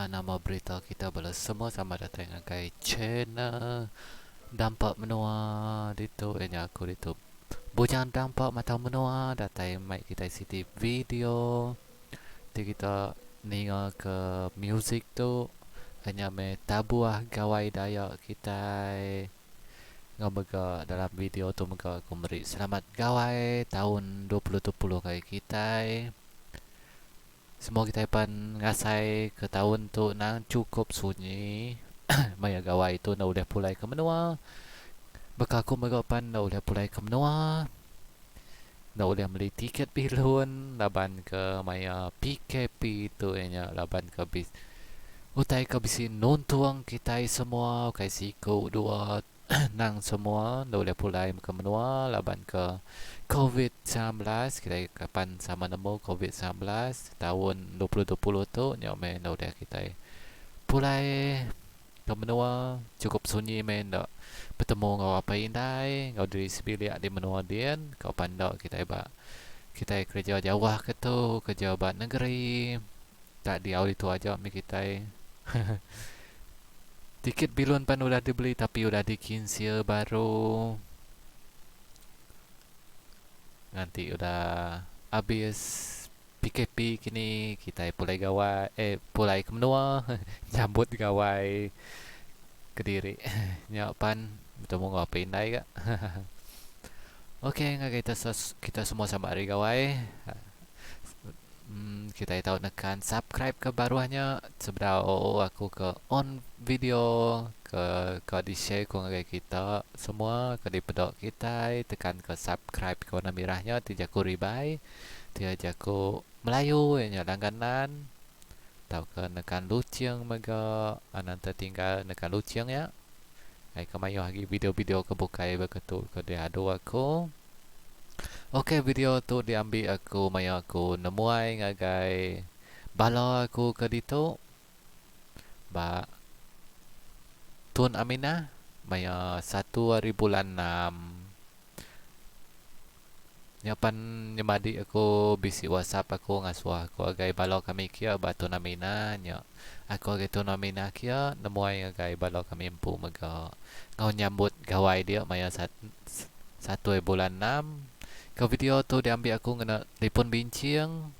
nama berita kita bala semua sama datang dengan kai channel dampak menua dito aku dito bujang dampak mata menua datai mic kita city video di kita ninga ke music tu hanya me tabuah gawai dayak kita ngabaga dalam video tu mega aku beri selamat gawai tahun 2020 kai kita. Semua kita pan ngasai ke tahun tu nang cukup sunyi. Maya gawai tu na udah pulai ke menua. Baka aku magapan na udah pulai ke menua. Na udah beli tiket bilun laban ke maya PKP tu nya laban ke bis. Utai ke bisi nontuang kita semua kai siku dua nang semua na udah pulai ke menua laban ke COVID-19 kita kapan sama nemu COVID-19 tahun 2020 tu nyome na udah kita pulai ke menua cukup sunyi men dak bertemu ngau apa indai ngau diri sebilik di menua dian kau pandok kita ba kita kerja jawah ke tu kerja bat negeri tak di audi tu aja mi kita tiket bilun pan udah dibeli tapi udah dikinsir baru nanti udah habis PKP kini kita pulai gawai pulai ke menua nyambut gawai Kediri nyapan bertemu ngapain indai kak. Okey ngak kita semua sama hari gawai kita tahu nekan subscribe ke baruahnya sebelah aku ke on video ke di share ko ngagai kita semua ke di pedok kita tekan ke subscribe ke warna merahnya tijaku ribai tijaku Melayu nya langganan tahu ke nekan luceng mega anan tertinggal nekan luceng ya ai kamayo lagi video-video ke bukai beketul ke dia adu aku. Okey video tu diambil aku maya aku nemuai ngagai bala aku ke ditu ba Tun Aminah maya 1 hari bulan 6 nyapan nyemadi aku bisi WhatsApp aku ngasuh aku agai bala kami kia ba Tun Aminah nya aku agai Tun Aminah kia nemuai agai bala kami empu mega ngau nyambut gawai dia maya 1 bulan 6 ke video tu diambil aku ngena telefon bincang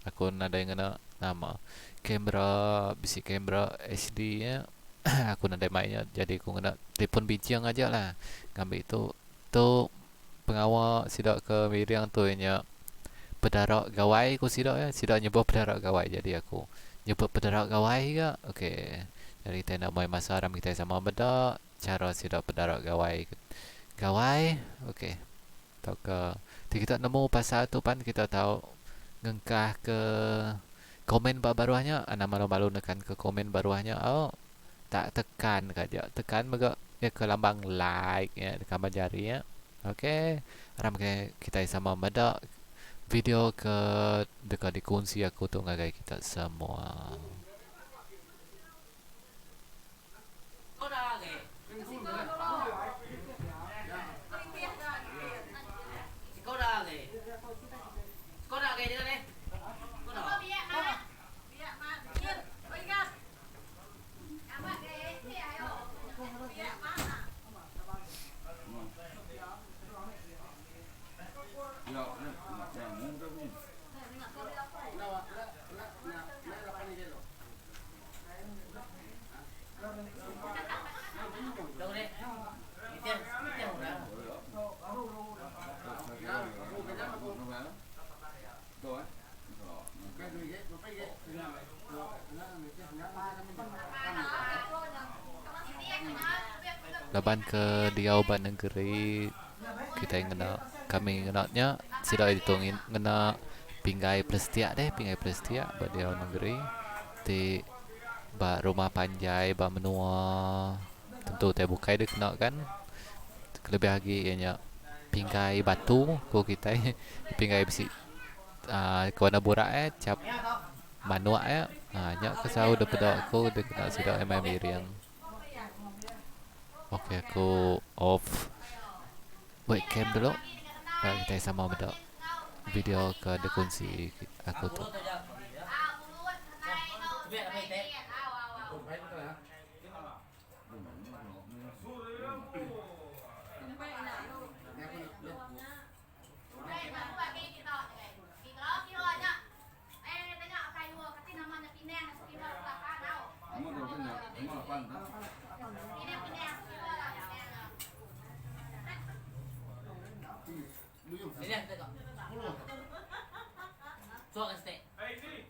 aku nada yang ngena nama kamera bisi kamera HD nya aku nada mainnya jadi aku ngena telefon bincang aja lah ngambil itu tu pengawal sidak ke miriang tu nya pedarak gawai aku sidak nyebut pedarak gawai jadi aku nyebut pedarak gawai ke okey jadi kita nak main masa ram kita sama beda cara sidak pedarak gawai okey tahu ke kita nemu pasal tu pan kita tahu ngengkah ke komen baruahnya ana malu-malu nekan ke komen baruahnya tak tekan kaja tekan mega ya ke lambang like ya dekat jari ya okey ram ke kita sama beda video ke dekat dikunci aku tu ngagai kita semua laban ke Diau Ban Negeri kita ngena kami ngenaknya sudah ditungin ngena pinggai prestia pinggai prestia ba Diau Negeri di ba rumah panjai ba menua tentu teh bukai dia kena kan lebih lagi ianya pinggai batu ko kita pinggai besi ke warna burak cap manuak nya kesau de pedak aku de kena sudah miriang. Okey aku off webcam dulu kita sama beda video ke dekunsi aku tu Đây mà các bạn kia tọt này, kia đó kia rồi nhá. Ê, cái nhọ cày lùa, cái tin nó mang pin đen này, kia đó là pha đâu. Pin đen, pin đen, kia đó là pin đen à. Ini tengok. Suak estate. Hey, ni.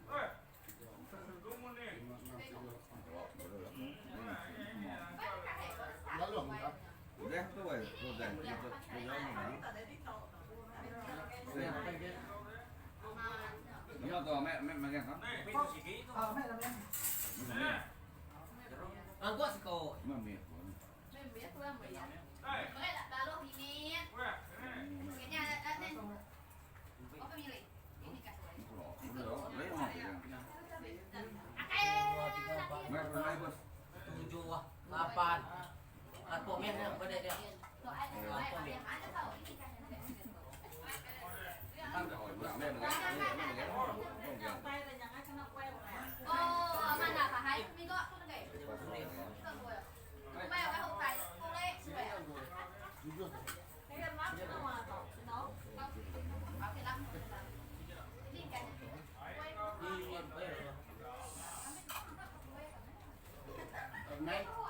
Oi. Tunggu ni. Udah tuh, boy. Udah. Ini tuh mẹ megang kan? Gua seko. Mami. Mình biết thôi mà biết. Đây. Cái là ba lô thì nè. Oi. Cái nhà đây. Có cái gì vậy? Ini cả tuổi. Udah, lấy mau pegang. Mẹ mai bos. 7, 8. Aku main dia pada dia. Rồi ai nói em ăn cho tao ini kan. Ăn rồi, bữa mẹ megang. Oh, mana Pak Hai? Ini kok tuh kayak. Mẹ cái hộp này không lên. Cái làm lắm nó mà nó. Bảo cái lắm. Đi cái.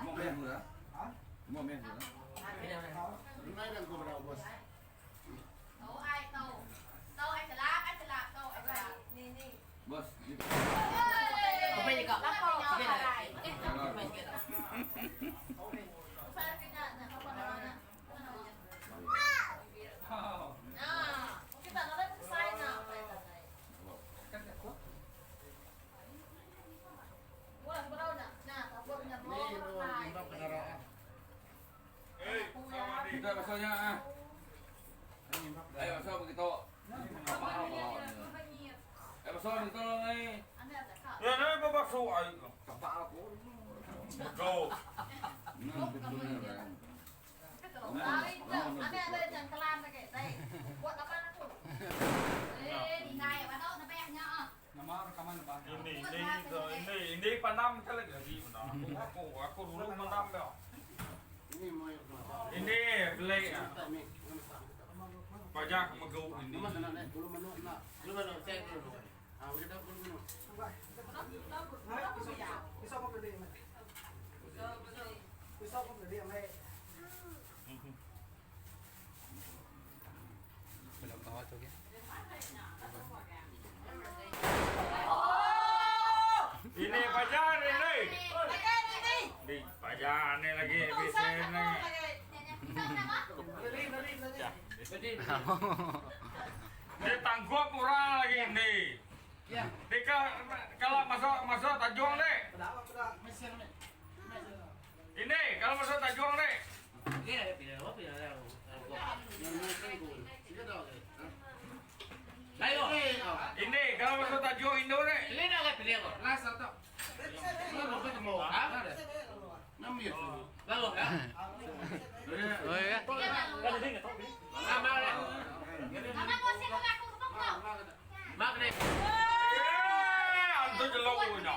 Mau main nữa. Mau main nữa. Tàu ai tàu. Tàu anh sẽ làm, anh sẽ làm tàu anh làm. Nè. Bos. Kau main kau. Lắp vào nhỏ vào này. Kau main kita. Sao cái nhà này không có nói nữa. Cái tờ nó lên sai nào này tờ này. Mua là đâu nè? Nè, tao buông nhà vô nó lại. Hey, sama di. Kita baksonya. Ayo bakso begitu. Ayo bakso begitu nih. Anh em sẽ sợ. Ya, ni babak su ai. Bapak aku. Go. Cái tổ đấy, anh em đây chẳng clan này kệ đây. Buat apa nó tụt. Ê, đi ngay ở đâu nó bé nhá. Ini panam kali lagi mana? Aku dulu panam dah. Ini beli pajak megau ini. Belum tahu tu kan. Ini pajak ini. Di pajak ini lagi bisa ini. Dia tangguh murah lagi ini. Dia kalau masuk tajung deh. Ini kalau masuk tajung deh. Ini ada pilih apa pilih ada. Layo. Ini kalau masuk tajung Indo deh. Pilih ada pilih apa? Rasa tak. Lalu ya. Oh ya. Sama deh. Mama mau sih kok aku ketemu kok. Mak deh. Antu jelok punya.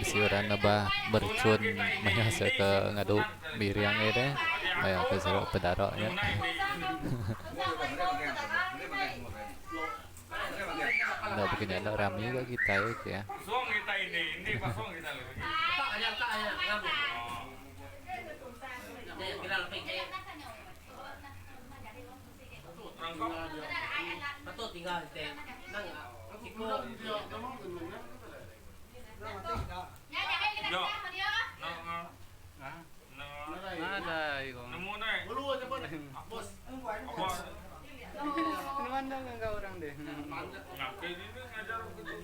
Siuran na ba bercun mayasa ke ngadu miriang ede maya ke sero pedaro ya. Nggak begini ada rami ke kita ya. Pasong kita ini pasong kita lagi. Tak aja. Nih, kita lebih kayak Rangkong. betul tinggal teh. Nang ikut. Yo. Nah. Ada iko. Nemu nih. Bos. Apa? Mandang enggak orang deh. Ngakai ini ngajar begitu.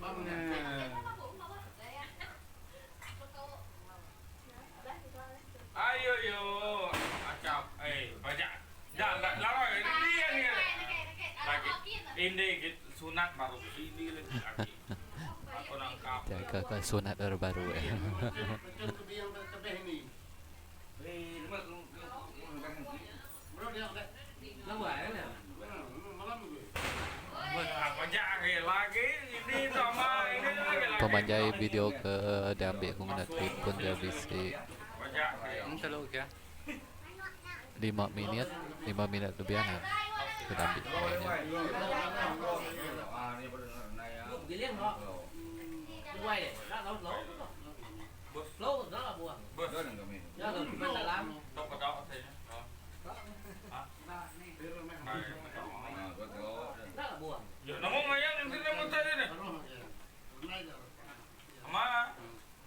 Ayo yo, acap, banyak. Jangan lama ini dia nih. Lagi ini gitu sunat baru ini lagi. Aku nangkap. Jaga ke sunat terbaru ya. Buat apa jaga lagi ini sama ini memanjai video ke dia ambil aku nak telefon dia bisik Pajak. terlalu ke 5 minit lebih kan kita ambil mainnya Bị liếng nó. Quay để nó lỗ lỗ nó là buồn. Bos. Đó đừng có mình. Nó là mình là làm. Tok ke dok thế. Hah? Baik. Có đó. Rất là buồn. Ya, namun mayang yang sini muntah ini. Ama.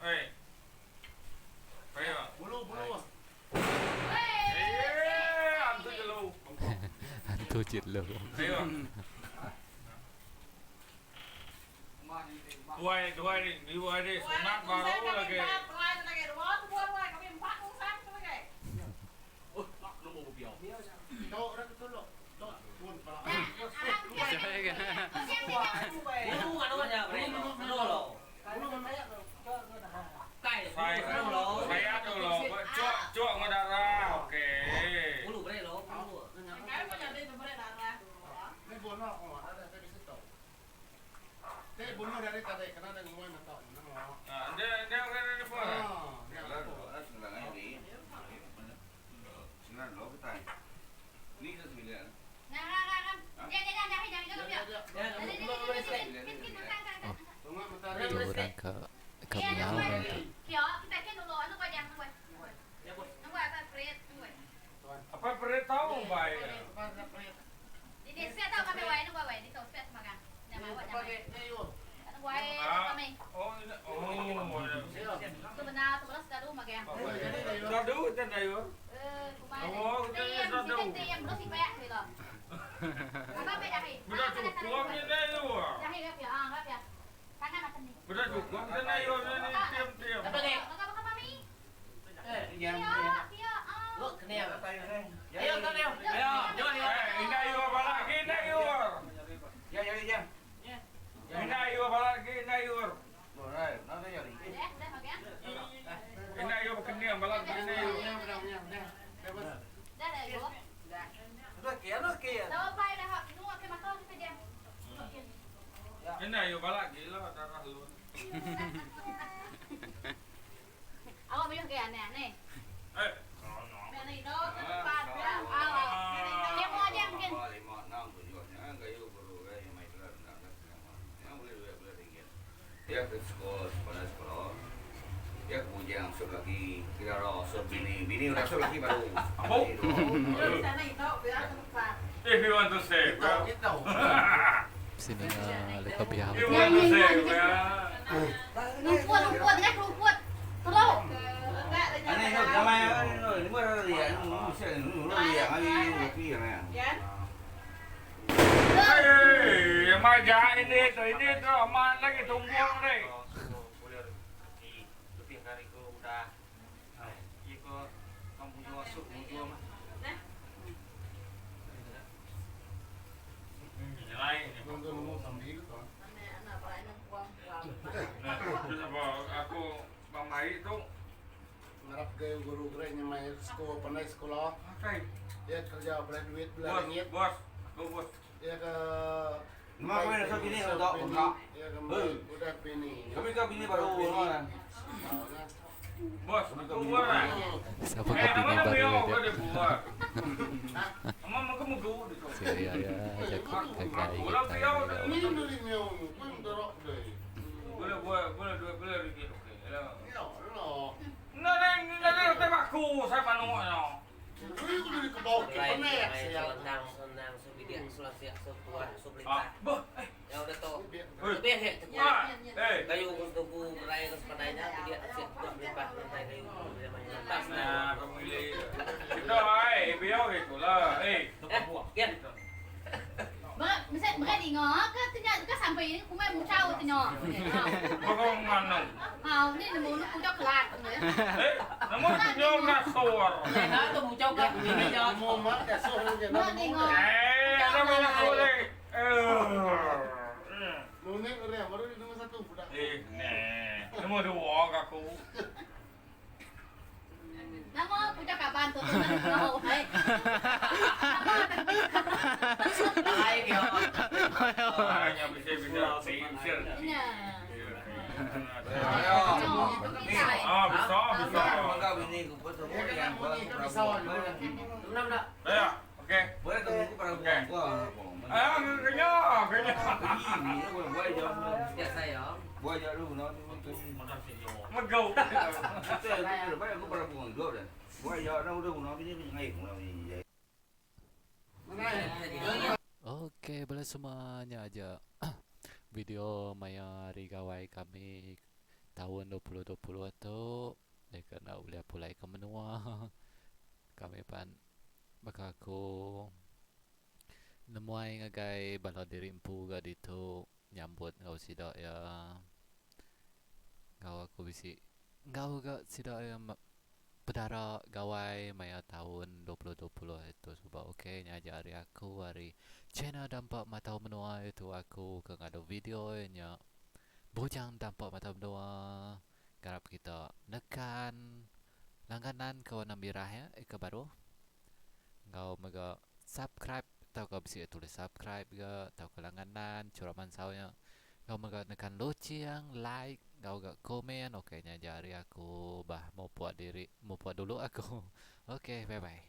Eh. Ayo. Eh, antu jelo. hantu jelo Ayo. Dua ini, sunat baru lagi. Bulu kan nó nhà vậy. Nó lỗ. Cay. Saya Nó lỗ. dulu, cuak darah. Oke. Bulu cái này lỗ. Bulu. Nah, dia kan ini apa? Là ngay đi. Nó lỗ cái tay. Lý ra thì là itu orang ke miau Apa pernah tahu baik? Oh, Sadu itu dah yo. Sudah cukup ni dah yo. Sudah cukup ni dah yo ni tiap-tiap. Look, cái này. Ayo, tao đeo. Ayo, vô đi. Ini yo balak ini yo. dạ dạ dạ. Ini yo balak ini yo. Rồi, nó tới giờ đi. Ini yo kena balak ini yo. Nó kia, nó kia. Ini yo balak gila darah lu. Ako bilang kaya nih. Eh, Ini do, tempat ya. Dia mau aja mungkin. Ya ke sekolah sekolah. Ya kemudian masuk lagi kita rasa bini udah masuk lagi baru. Apa? Sana itu biar tempat. If you want to say, well. sini leka biar You want to say, well. Rumput kan rumput. Terus. Anh ấy nó mai nó mới gì nó sẽ nó gì ai kia này. Hei, maja ini tu aman lagi tunggu ni. Aku mamai tu. Ngarap ke guru-guru yang main sekolah pandai sekolah. Okay. Dia kerja belah duit belah ringgit. Bos, bos. Dia ke Mak kau nak sok bini atau enggak? Dia ke budak bini. Kami kau bini baru kan. Bos, aku buat lah. siapa Eh, kepingin nama baru dia dia kau dia buat. Nama kamu tu. saya ya jaga kagai Orang kita piau ya Ini dari miau, pun dorok deh. Boleh buat, boleh dua, boleh ringgit. Okey. Ya, lo. Nak tembak aku, saya manuaknya. Ini aku dari ke bawah ke penek saya. Senang, sebidik, selasiak, sebuah, Ah, seberita. boh. Ya udah tau. Eh, Lebih ya, ah, eh. kayu kustuku meraih ke sepadanya, dia siap buat berlimpah lantai kayu. Tas Nah, pemilih. Itu, piau itu lah. Kian. Mereka dengar ke sampai ini aku main muncau tengok. Kau mana? Ini nemu aku jauh kelak. Namun tunjuk nasor. Nah, tu muncau kat ini jawab. Mau mak dah suruh dia nak. Nama aku boleh. Nunik orang baru di nomor satu budak. Nama dua aku. Nama punya kapan tuh? Mau, hai. Hai kyo. Hanya bisa Ini. Oke. Boleh tunggu para buang gua. Ah, kenyang. Ini gua buat aja. Ya saya. Buat aja dulu nó Megau. Itu ya, banyak gua para buang gua dah. Buat aja nó udah nó ini ngay cũng là gì vậy? Oke, boleh semuanya aja. Video Maya Rigawai kami tahun 2020 itu karena udah mulai ke menua. Kami pan bakaku nemuai ngagai balo dirimpu ga dito nyambut ngau sida ya. Ngau aku bisi ngau ga sida ya pedara gawai maya tahun 2020 itu sebab oke nya hari aku hari channel dampak mata menua itu aku ke ngado video nya bujang dampak mata menua garap kita nekan langganan ke warna merah ya ke baru ngau mega subscribe tau kau bisa tulis subscribe ga tau ke langganan curaman saunya kau mega nekan lociang like kau gak komen oke nya jari aku bah mau buat dulu aku oke bye bye